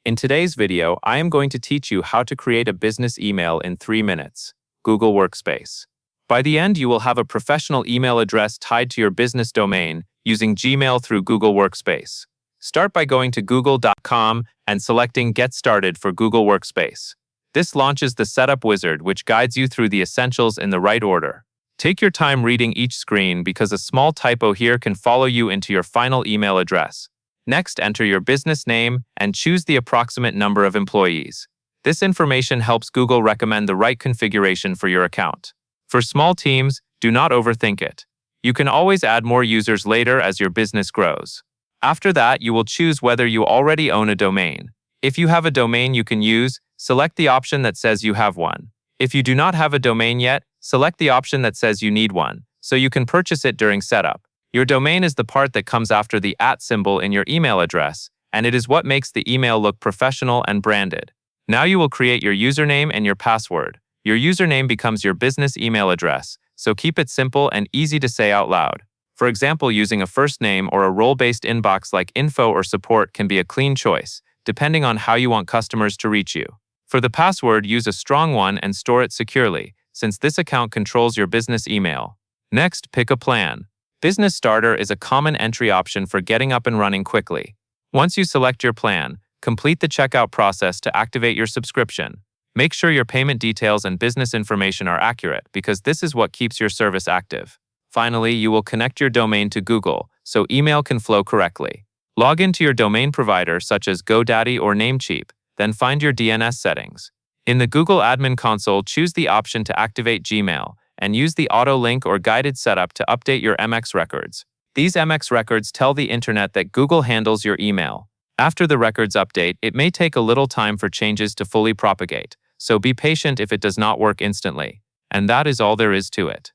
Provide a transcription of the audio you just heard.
In today's video, I am going to teach you how to create a business email in 3 minutes. Google Workspace. By the end, you will have a professional email address tied to your business domain using Gmail through Google Workspace. Start by going to google.com and selecting Get Started for Google Workspace. This launches the setup wizard, which guides you through the essentials in the right order. Take your time reading each screen because a small typo here can follow you into your final email address. Next, enter your business name and choose the approximate number of employees. This information helps Google recommend the right configuration for your account. For small teams, do not overthink it. You can always add more users later as your business grows. After that, you will choose whether you already own a domain. If you have a domain you can use, select the option that says you have one. If you do not have a domain yet, select the option that says you need one, so you can purchase it during setup. Your domain is the part that comes after the @ symbol in your email address, and it is what makes the email look professional and branded. Now you will create your username and your password. Your username becomes your business email address, so keep it simple and easy to say out loud. For example, using a first name or a role-based inbox like info or support can be a clean choice, depending on how you want customers to reach you. For the password, use a strong one and store it securely, since this account controls your business email. Next, pick a plan. Business Starter is a common entry option for getting up and running quickly. Once you select your plan, complete the checkout process to activate your subscription. Make sure your payment details and business information are accurate because this is what keeps your service active. Finally, you will connect your domain to Google so email can flow correctly. Log into your domain provider such as GoDaddy or Namecheap, then find your DNS settings. In the Google Admin Console, choose the option to activate Gmail and use the auto link or guided setup to update your MX records. These MX records tell the internet that Google handles your email. After the records update, it may take a little time for changes to fully propagate, so be patient if it does not work instantly. And that is all there is to it.